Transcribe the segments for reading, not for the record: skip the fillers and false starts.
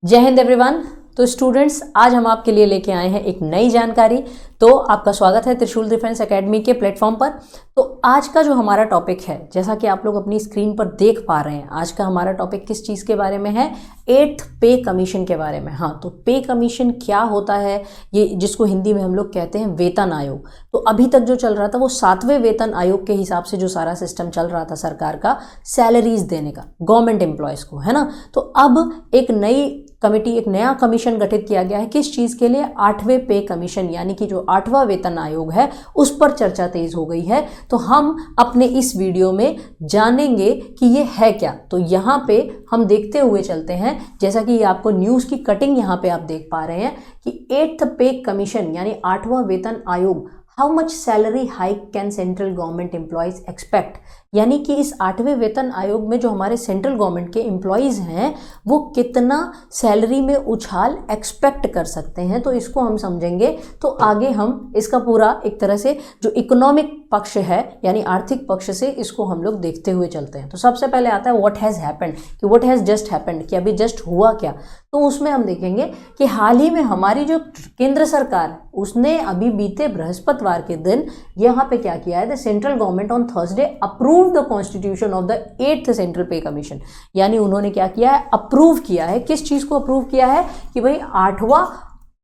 जय हिंद एवरीवन। तो स्टूडेंट्स, आज हम आपके लिए लेके आए हैं एक नई जानकारी। तो आपका स्वागत है त्रिशूल डिफेंस एकेडमी के प्लेटफॉर्म पर। तो आज का जो हमारा टॉपिक है, जैसा कि आप लोग अपनी स्क्रीन पर देख पा रहे हैं, आज का हमारा टॉपिक किस चीज़ के बारे में है? 8th पे कमीशन के बारे में। हाँ, तो पे कमीशन क्या होता है, ये जिसको हिंदी में हम लोग कहते हैं वेतन आयोग। तो अभी तक जो चल रहा था वो 7वें वेतन आयोग के हिसाब से जो सारा सिस्टम चल रहा था सरकार का, सैलरीज देने का गवर्नमेंट एम्प्लॉयज़ को, है ना। तो अब एक नई कमेटी, एक नया कमीशन गठित किया गया है। किस चीज़ के लिए? 8वें पे कमीशन, यानी कि जो 8वां वेतन आयोग है उस पर चर्चा तेज हो गई है। तो हम अपने इस वीडियो में जानेंगे कि ये है क्या। तो यहाँ पे हम देखते हुए चलते हैं, जैसा कि ये आपको न्यूज़ की कटिंग यहाँ पे आप देख पा रहे हैं कि 8th पे कमीशन यानी 8वां वेतन आयोग, how much salary hike can central government employees expect, यानी कि इस 8वें वेतन आयोग में जो हमारे सेंट्रल गवर्नमेंट के एम्प्लॉयज़ हैं वो कितना सैलरी में उछाल एक्सपेक्ट कर सकते हैं। तो इसको हम समझेंगे। तो आगे हम इसका पूरा एक तरह से जो इकोनॉमिक पक्ष है यानी आर्थिक पक्ष से इसको हम लोग देखते हुए चलते हैं। तो सबसे पहले आता है व्हाट हैज़ हैपेंड, कि व्हाट हैज़ जस्ट हैपेंड, कि अभी जस्ट हुआ क्या। तो उसमें हम देखेंगे कि हाल ही में हमारी जो केंद्र सरकार है उसने अभी बीते बृहस्पतिवार के दिन यहाँ पे क्या किया है, the central government on Thursday approve the constitution of the 8th central पे कमीशन, यानी उन्होंने क्या किया है, अप्रूव किया है। किस चीज को अप्रूव किया है? कि भाई 8वां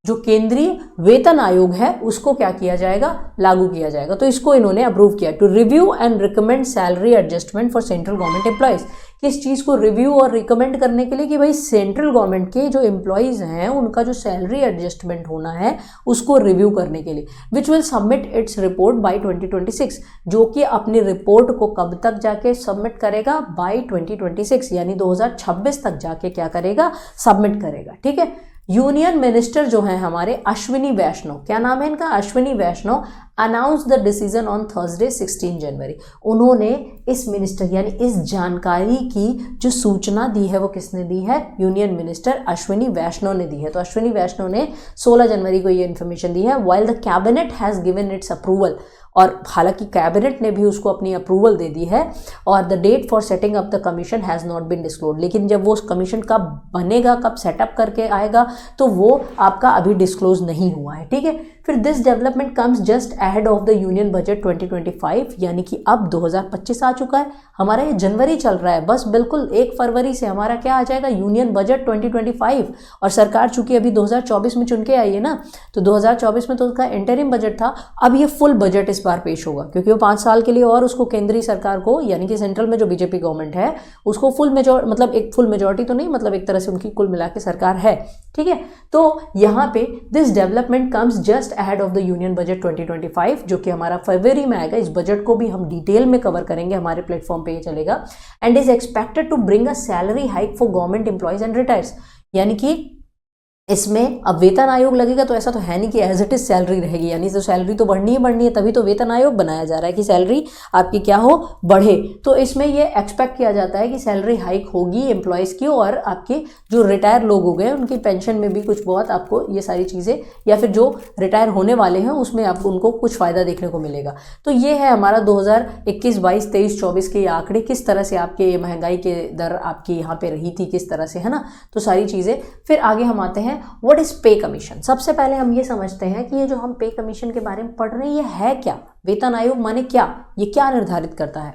जो केंद्रीय वेतन आयोग है उसको क्या किया जाएगा, लागू किया जाएगा। तो इसको इन्होंने अप्रूव किया, to review and recommend salary adjustment for central government employees. किस चीज़ को रिव्यू और रिकमेंड करने के लिए? कि भाई सेंट्रल गवर्नमेंट के जो एम्प्लॉयज़ हैं उनका जो सैलरी एडजस्टमेंट होना है उसको रिव्यू करने के लिए, which will submit its report by 2026, जो कि अपनी रिपोर्ट को कब तक जाके सबमिट करेगा? बाय 2026, यानी 2026 तक जाके क्या करेगा, सबमिट करेगा। ठीक है। यूनियन मिनिस्टर जो हैं हमारे अश्विनी वैष्णव, क्या नाम है इनका, Ashwini Vaishnaw, announce the decision on Thursday 16 January. उन्होंने इस मिनिस्टर यानी इस जानकारी की जो सूचना दी है वो किसने दी है? यूनियन मिनिस्टर अश्विनी वैष्णव ने दी है। तो अश्विनी वैष्णव ने 16 जनवरी को ये इन्फॉर्मेशन दी है। While the cabinet has given it's approval, और हालांकि कैबिनेट ने भी उसको अपनी अप्रूवल दे दी है, और the date for setting up the commission has not been disclose, लेकिन जब वो कमीशन कब बनेगा, कब सेटअप करके आएगा, तो वो आपका अभी डिस्क्लोज नहीं हुआ है। ठीक है। फिर this development comes just ahead of the union budget 2025, यानी कि अब 2025 आ चुका है, हमारा ये जनवरी चल रहा है, बस बिल्कुल 1 फरवरी से हमारा क्या आ जाएगा, यूनियन बजट 2025। और सरकार चूंकि अभी 2024 में चुन के आई है ना, तो 2024 में तो उसका इंटरिम बजट था, अब ये फुल बजट इस बार पेश होगा, क्योंकि वो 5 साल के लिए और उसको केंद्रीय सरकार को यानी कि सेंट्रल में जो बीजेपी गवर्नमेंट है उसको फुल मतलब एक फुल मेजोरिटी तो नहीं, मतलब एक तरह से उनकी कुल मिला के सरकार है। ठीक है। तो यहाँ पे this development comes just ahead of the union budget 2025, जो कि हमारा फरवरी में आएगा। इस बजट को भी हम डिटेल में कवर करेंगे, हमारे प्लेटफॉर्म पे ये चलेगा। And is expected to bring a salary hike for government employees and retirees, यानी कि इसमें अब वेतन आयोग लगेगा तो ऐसा तो है नहीं कि एज इट इज सैलरी रहेगी, यानी तो सैलरी तो बढ़नी है, तभी तो वेतन आयोग बनाया जा रहा है कि सैलरी आपकी क्या हो, बढ़े। तो इसमें ये एक्सपेक्ट किया जाता है कि सैलरी हाइक होगी एम्प्लॉयज़ की, और आपके जो रिटायर लोग हो गए उनकी पेंशन में भी कुछ बहुत आपको ये सारी चीज़ें, या फिर जो रिटायर होने वाले हैं उसमें आपको उनको कुछ फ़ायदा देखने को मिलेगा। तो ये है हमारा 2021, 22, 23, 24 के आंकड़े, किस तरह से आपके महंगाई के दर आपकी यहाँ पे रही थी, किस तरह से, है ना। तो सारी चीज़ें। फिर आगे हम आते हैं व्हाट इज पे कमीशन। सबसे पहले हम ये समझते हैं कि ये जो हम पे कमीशन के बारे में पढ़ रहे हैं ये है क्या, वेतन आयोग माने क्या, ये क्या निर्धारित करता है।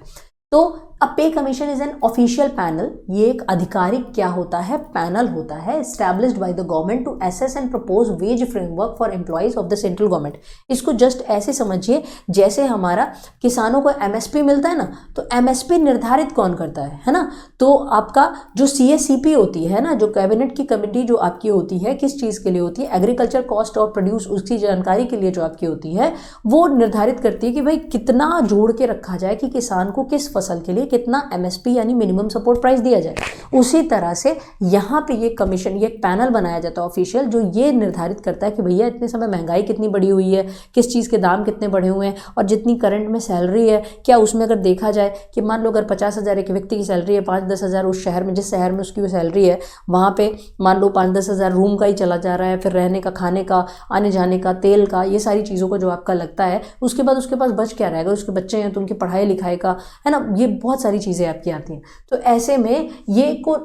तो a pay commission is an official panel, ये एक आधिकारिक क्या होता है, पैनल होता है, established by the government to assess and propose wage framework for employees of the central government. इसको जस्ट ऐसे समझिए जैसे हमारा किसानों को एमएसपी मिलता है ना, तो एमएसपी निर्धारित कौन करता है ना। तो आपका जो सीएससीपी होती है ना, जो कैबिनेट की कमेटी जो आपकी होती है, किस चीज़ के लिए होती है, एग्रीकल्चर कॉस्ट ऑफ प्रोड्यूस, उसकी जानकारी के लिए जो आपकी होती है, वो निर्धारित करती है कि भाई कितना जोड़ के रखा जाए कि किसान को किस फसल के लिए कितना एमएसपी यानी मिनिमम सपोर्ट प्राइस दिया जाए। उसी तरह से यहाँ पे ये कमीशन, ये पैनल बनाया जाता है ऑफिशियल, जो ये निर्धारित करता है कि भैया इतने समय महंगाई कितनी बढ़ी हुई है, किस चीज़ के दाम कितने बढ़े हुए हैं, और जितनी करंट में सैलरी है क्या उसमें अगर देखा जाए कि मान लो अगर 50,000 एक व्यक्ति की सैलरी है, 5-10 हज़ार उस शहर में, जिस शहर में उसकी वो सैलरी है, वहाँ पे मान लो 5-10 हज़ार रूम का ही चला जा रहा है, फिर रहने का, खाने का, आने जाने का, तेल का, ये सारी चीज़ों को जो आपका लगता है, उसके बाद उसके पास बच क्या रहेगा, उसके बच्चे हैं तो उनकी पढ़ाई लिखाई का, है ना, ये बहुत बहुत सारी चीज़ें आपकी आती हैं। तो ऐसे में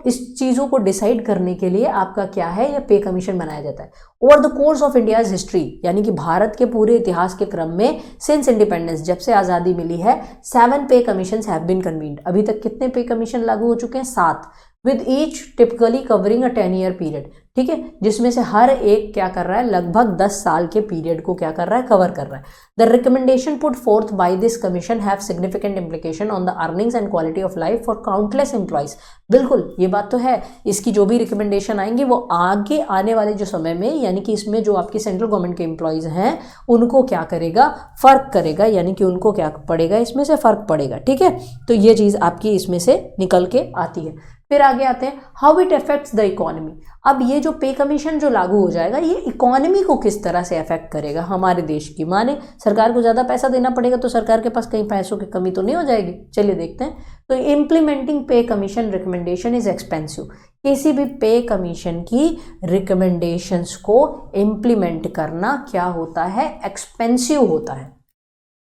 इस चीज़ों को डिसाइड करने के लिए आपका क्या है, यह पे कमीशन बनाया जाता है। Over the course of India's history, यानी कि भारत के पूरे इतिहास के क्रम में सिंस इंडिपेंडेंस, जब से आज़ादी मिली है, 7 पे कमीशन हैव बीन कन्वीन्ड। अभी तक कितने पे कमीशन लागू हो चुके हैं? 7, with each typically covering a 10 year period, ठीक है, जिसमें से हर एक क्या कर रहा है, लगभग 10 साल के पीरियड को क्या कर रहा है, कवर कर रहा है। The recommendation put forth by this commission have significant implication on the earnings and quality of life for countless employees. बिल्कुल, ये बात तो है, इसकी जो भी रिकमेंडेशन आएंगी वो आगे आने वाले जो समय में, यानी कि इसमें जो आपकी सेंट्रल गवर्नमेंट के एम्प्लॉयज हैं उनको क्या करेगा, फर्क करेगा, यानी कि उनको क्या पड़ेगा, इसमें से फर्क पड़ेगा, ठीक है। तो ये चीज़ आपकी इसमें से निकल के आती है। फिर आगे आते हैं, how it affects the economy. अब ये जो पे कमीशन जो लागू हो जाएगा, ये इकोनॉमी को किस तरह से अफेक्ट करेगा हमारे देश की। माने सरकार को ज़्यादा पैसा देना पड़ेगा, तो सरकार के पास कहीं पैसों की कमी तो नहीं हो जाएगी। चलिए देखते हैं। तो इम्प्लीमेंटिंग पे कमीशन रिकमेंडेशन इज एक्सपेंसिव। किसी भी पे कमीशन की रिकमेंडेशंस को इम्प्लीमेंट करना क्या होता है, एक्सपेंसिव होता है।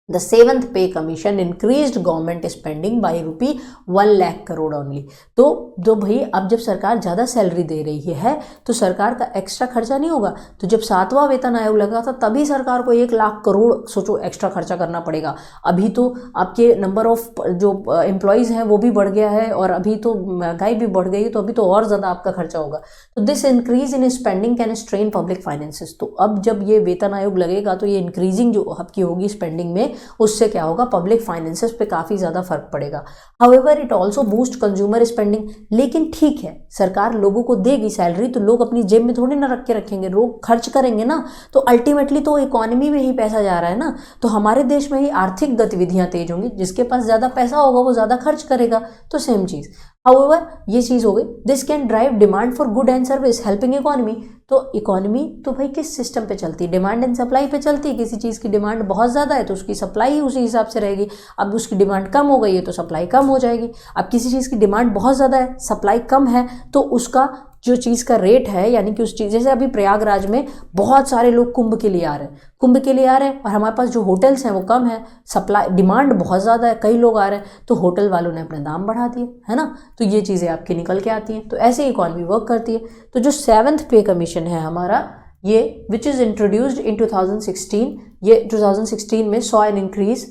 The 7th pay commission increased government spending by ₹1 lakh crore only. तो भाई अब जब सरकार ज़्यादा सैलरी दे रही है तो सरकार का एक्स्ट्रा खर्चा नहीं होगा। तो जब 7वां वेतन आयोग लगा था तभी सरकार को 1 लाख करोड़ सोचो एक्स्ट्रा खर्चा करना पड़ेगा। अभी तो आपके नंबर ऑफ जो एम्प्लॉयज़ हैं वो भी बढ़ गया है और अभी तो महंगाई भी बढ़ गई है, तो अभी तो और ज़्यादा आपका खर्चा होगा। तो this increase in spending can strain public finances. तो अब जब ये वेतन आयोग लगेगा तो ये इंक्रीजिंग जो आपकी होगी स्पेंडिंग में, उससे क्या होगा, पब्लिक फाइनेंसेस पे काफ़ी ज़्यादा फर्क पड़ेगा। However it also boost consumer spending. लेकिन ठीक है, सरकार लोगों को देगी सैलरी तो लोग अपनी जेब में थोड़ी ना रख के रखेंगे, लोग खर्च करेंगे ना। तो अल्टीमेटली तो इकोनॉमी में ही पैसा जा रहा है ना। तो हमारे देश में ही आर्थिक गतिविधियां तेज होंगी, जिसके पास ज़्यादा पैसा होगा वो ज़्यादा खर्च करेगा। तो सेम चीज़। हाउएवर ये चीज़ हो गई, this can drive demand for good and service helping economy. तो इकोनॉमी तो भाई किस सिस्टम पे चलती है, डिमांड एंड सप्लाई पे चलती है। किसी चीज़ की डिमांड बहुत ज़्यादा है तो उसकी सप्लाई उसी हिसाब से रहेगी। अब उसकी डिमांड कम हो गई है तो सप्लाई कम हो जाएगी। अब किसी चीज़ की डिमांड बहुत ज़्यादा है, सप्लाई कम है, तो उसका जो चीज़ का रेट है, यानी कि उस चीज़, जैसे अभी प्रयागराज में बहुत सारे लोग कुंभ के लिए आ रहे हैं और हमारे पास जो होटल्स हैं वो कम है, सप्लाई डिमांड बहुत ज़्यादा है, कई लोग आ रहे हैं, तो होटल वालों ने अपने दाम बढ़ा दिए, है ना। तो ये चीज़ें आपकी निकल के आती हैं। तो ऐसे इकॉनमी वर्क करती है। तो जो 7th पे कमीशन है हमारा, ये विच इज़ इंट्रोड्यूस्ड इन 2016, ये 2016 में सॉ एन इंक्रीज।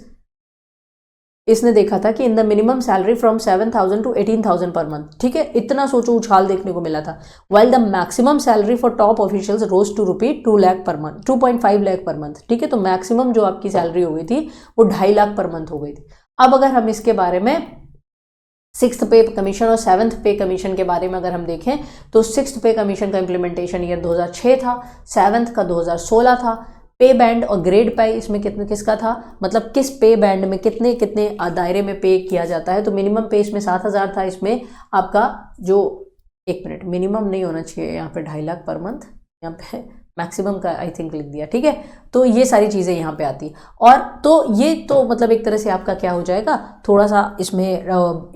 इसने देखा था कि in the minimum salary from 7,000 to 18,000 per month, ठीक है, इतना सोचो उछाल देखने को मिला था। While the maximum salary for top officials rose to ₹2 lakh per month, 2.5 lakh per month, ठीक है। तो मैक्सिमम जो आपकी सैलरी हो गई थी वो 2.5 लाख पर मंथ हो गई थी। अब अगर हम इसके बारे में 6th पे कमीशन और 7th पे कमीशन के बारे में अगर हम देखें तो 6th पे कमीशन का इम्प्लीमेंटेशन ईयर 2006 था, 7th का 2016 था। पे बैंड और ग्रेड पे इसमें किसका था, मतलब किस पे बैंड में कितने दायरे में पे किया जाता है। तो मिनिमम पे इसमें 7,000 था। इसमें आपका जो, एक मिनट, मिनिमम नहीं होना चाहिए यहाँ पे 2.5 लाख पर मंथ, यहाँ पे मैक्सिमम का आई थिंक लिख दिया, ठीक है। तो ये सारी चीज़ें यहाँ पे आती है। और तो ये तो मतलब एक तरह से आपका क्या हो जाएगा, थोड़ा सा इसमें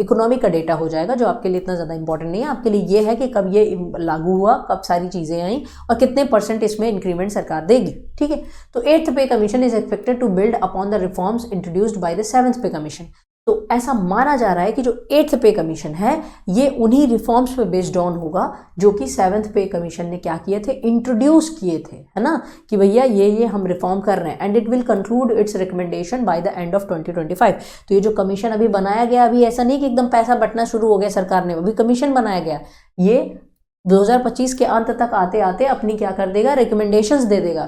इकोनॉमी का डेटा हो जाएगा जो आपके लिए इतना ज़्यादा इंपॉर्टेंट नहीं है। आपके लिए ये है कि कब ये लागू हुआ, कब सारी चीज़ें आई और कितने % इसमें इंक्रीमेंट सरकार देगी, ठीक है। तो 8th pay commission is expected to build upon the reforms introduced by the 7th pay commission. तो ऐसा माना जा रहा है कि जो 8th पे कमीशन है ये उन्हीं रिफॉर्म्स पे बेस्ड ऑन होगा जो कि 7th पे कमीशन ने क्या किए थे, इंट्रोड्यूस किए थे, है ना, कि भैया ये हम रिफॉर्म कर रहे हैं। And it will conclude it's recommendation by the end of 2025। तो ये जो कमीशन अभी बनाया गया, अभी ऐसा नहीं कि एकदम पैसा बंटना शुरू हो गया सरकार ने, अभी कमीशन बनाया गया, ये 2025 के अंत तक आते आते अपनी क्या कर देगा, रिकमेंडेशंस दे देगा।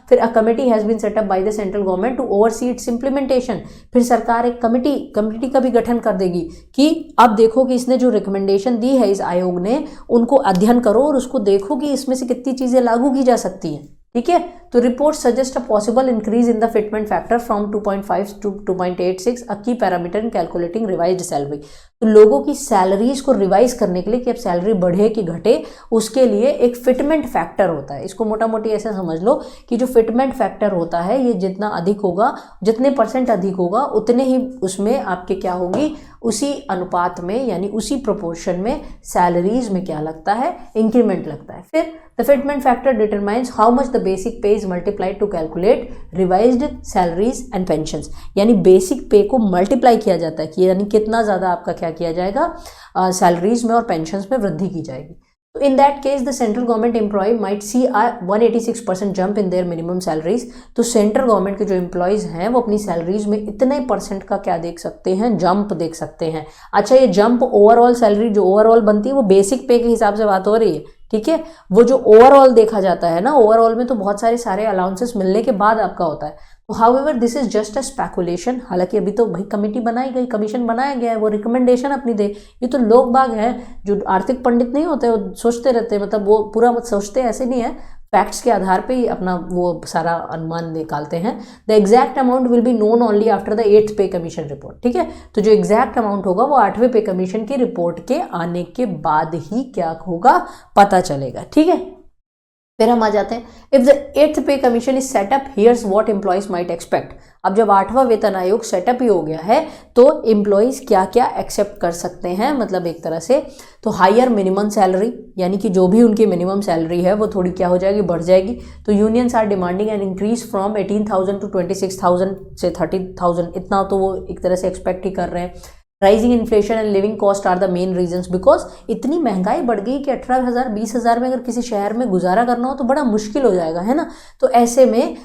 फिर a committee has been set up by the central government to oversee its implementation. फिर सरकार एक कमेटी का भी गठन कर देगी कि अब देखो कि इसने जो रिकमेंडेशन दी है इस आयोग ने, उनको अध्ययन करो और उसको देखो कि इसमें से कितनी चीज़ें लागू की जा सकती हैं, ठीक है। तो report suggest a possible increase in the fitment factor from 2.5 to 2.86, अ की पैरामीटर इन कैलकुलेटिंग रिवाइज्ड सैलरी। तो लोगों की सैलरीज को रिवाइज करने के लिए कि अब सैलरी बढ़े कि घटे, उसके लिए एक फिटमेंट फैक्टर होता है। इसको मोटा मोटी ऐसे समझ लो कि जो फिटमेंट फैक्टर होता है ये जितना अधिक होगा, जितने % अधिक होगा उतने ही उसमें आपके क्या होगी, उसी अनुपात में यानी उसी प्रोपोर्शन में सैलरीज में क्या लगता है, इंक्रीमेंट लगता है। फिर the fitment factor determines how much the basic pay is multiplied to calculate revised salaries and pensions, यानी बेसिक पे को मल्टीप्लाई किया जाता है कि यानी कितना ज़्यादा आपका क्या किया जाएगा, सैलरीज में और पेंशंस में वृद्धि की जाएगी। तो in that case the central government employee might see 186% jump in their minimum salaries. तो सेंट्रल गवर्नमेंट के जो एम्प्लॉयज हैं वो अपनी सैलरीज में इतने परसेंट का क्या देख सकते हैं, जंप देख सकते हैं। अच्छा, ये जंप ओवरऑल सैलरी जो ओवरऑल बनती है वो बेसिक पे के हिसाब से बात हो रही है, ठीक है। वो जो ओवरऑल देखा जाता है ना, ओवरऑल में तो बहुत सारे अलाउंसेस मिलने के बाद आपका होता है। तो however this is just a speculation, हालांकि अभी तो भाई कमेटी बनाई गई, कमीशन बनाया गया है, वो रिकमेंडेशन अपनी दे। ये तो लोग बाग हैं जो आर्थिक पंडित नहीं होते, वो सोचते रहते हैं, मतलब वो पूरा मत सोचते ऐसे नहीं है, फैक्ट्स के आधार पे ही अपना वो सारा अनुमान निकालते हैं। The exact amount will be known only after the 8th pay commission report, ठीक है। तो जो एग्जैक्ट अमाउंट होगा वो 8वें पे कमीशन की रिपोर्ट के आने के बाद ही क्या होगा, पता चलेगा, ठीक है। फिर हम आ जाते हैं, if the 8th pay commission is set up, here's what employees might expect. अब जब 8वां वेतन आयोग सेटअप ही हो गया है तो एम्प्लॉयज क्या क्या एक्सेप्ट कर सकते हैं, मतलब एक तरह से तो हायर मिनिमम सैलरी, यानी कि जो भी उनकी मिनिमम सैलरी है वो थोड़ी क्या हो जाएगी, बढ़ जाएगी। तो unions are demanding an increase from 18,000 to 26,000 से 30,000, इतना तो वो एक तरह से एक्सपेक्ट ही कर रहे हैं। Rising inflation and living cost are the main reasons, because इतनी महंगाई बढ़ गई कि 18,000 20,000 में अगर किसी शहर में गुजारा करना हो तो बड़ा मुश्किल हो जाएगा, है ना। तो ऐसे में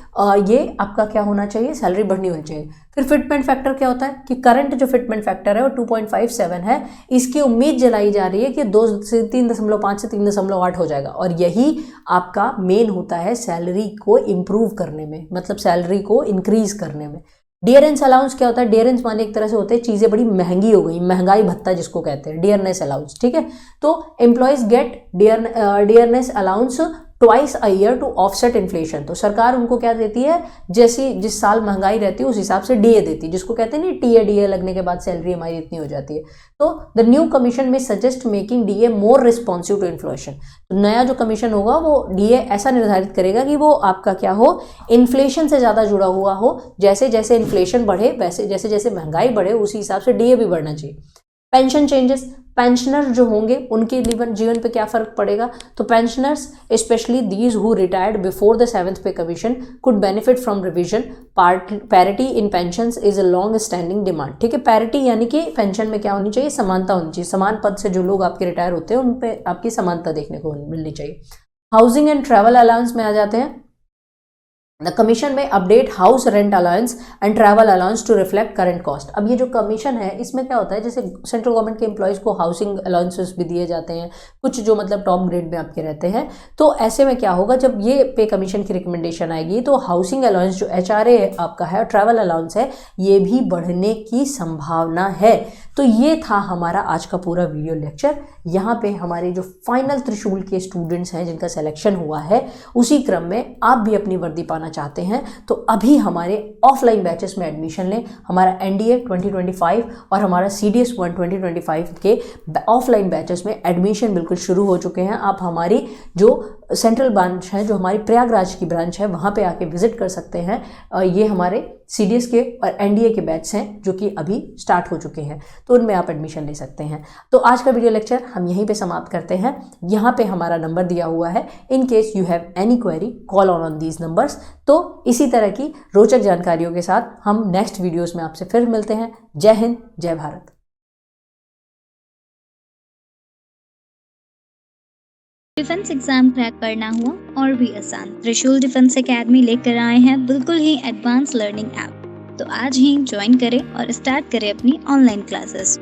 ये आपका क्या होना चाहिए, सैलरी बढ़नी होनी चाहिए। फिर फिटमेंट फैक्टर क्या होता है कि करंट जो फिटमेंट फैक्टर है वो 2.57 है, इसकी उम्मीद जलाई जा रही है कि 2 से 3.5 से 3.8 हो जाएगा, और यही आपका मेन होता है सैलरी को इम्प्रूव करने में, मतलब सैलरी को इंक्रीज करने में। डियरेंस अलाउंस क्या होता है, डियरेंस माने एक तरह से होते हैं चीज़ें बड़ी महंगी हो गई, महंगाई भत्ता जिसको कहते हैं, डियरनेस अलाउंस, ठीक है। तो employees get dearness allowance twice a year to offset inflation. तो सरकार उनको क्या देती है, जैसी जिस साल महंगाई रहती है उस हिसाब से डीए देती है, जिसको कहते हैं नहीं टीए डीए लगने के बाद सैलरी हमारी इतनी हो जाती है। तो the new commission may suggest making DA more responsive to inflation. तो नया जो कमीशन होगा वो डीए ऐसा निर्धारित करेगा कि वो आपका क्या हो, इन्फ्लेशन से ज़्यादा जुड़ा हुआ हो, जैसे जैसे इन्फ्लेशन बढ़े वैसे जैसे जैसे महंगाई बढ़े उसी हिसाब से डीए भी बढ़ना चाहिए। पेंशन चेंजेस, पेंशनर जो होंगे उनके जीवन पे क्या फर्क पड़ेगा, तो pensioners specially these who retired before the 7th pay commission could benefit from revision. Parity in pensions is a long standing demand, ठीक है। पैरिटी यानी कि पेंशन में क्या होनी चाहिए, समानता होनी चाहिए, समान पद से जो लोग आपके रिटायर होते हैं उन पे आपकी समानता देखने को मिलनी चाहिए। हाउसिंग एंड ट्रैवल अलाउंस में आ जाते हैं। The commission may update house rent allowance and travel allowance to reflect current cost. अब ये जो कमीशन है इसमें क्या होता है, जैसे सेंट्रल गवर्नमेंट के एम्प्लॉयज़ को हाउसिंग अलाउंसेस भी दिए जाते हैं, कुछ जो मतलब टॉप ग्रेड में आपके रहते हैं। तो ऐसे में क्या होगा, जब ये पे कमीशन की रिकमेंडेशन आएगी तो हाउसिंग अलाउंस जो HRA आपका है, ट्रैवल अलाउंस है, ये भी बढ़ने की संभावना है। तो ये था हमारा आज का पूरा वीडियो लेक्चर। यहाँ पे हमारे जो फाइनल त्रिशूल के स्टूडेंट्स हैं जिनका सिलेक्शन हुआ है, उसी क्रम में आप भी अपनी वर्दी पाना चाहते हैं तो अभी हमारे ऑफलाइन बैचेस में एडमिशन लें। हमारा NDA 2025 और हमारा CDS 1 2025 के ऑफलाइन बैचेस में एडमिशन बिल्कुल शुरू हो चुके हैं। आप हमारी जो सेंट्रल ब्रांच है, जो हमारी प्रयागराज की ब्रांच है, वहाँ पे आके विजिट कर सकते हैं। ये हमारे CDS के और NDA के बैच हैं जो कि अभी स्टार्ट हो चुके हैं, तो उनमें आप एडमिशन ले सकते हैं। तो आज का वीडियो लेक्चर हम यहीं पे समाप्त करते हैं। यहाँ पे हमारा नंबर दिया हुआ है, in case you have any query call on these numbers. तो इसी तरह की रोचक जानकारियों के साथ हम नेक्स्ट वीडियोज़ में आपसे फिर मिलते हैं। जय हिंद, जय भारत। डिफेंस एग्जाम क्रैक करना हुआ और भी आसान, त्रिशूल डिफेंस एकेडमी लेकर आए हैं बिल्कुल ही एडवांस लर्निंग ऐप। तो आज ही ज्वाइन करें और स्टार्ट करें अपनी ऑनलाइन क्लासेस।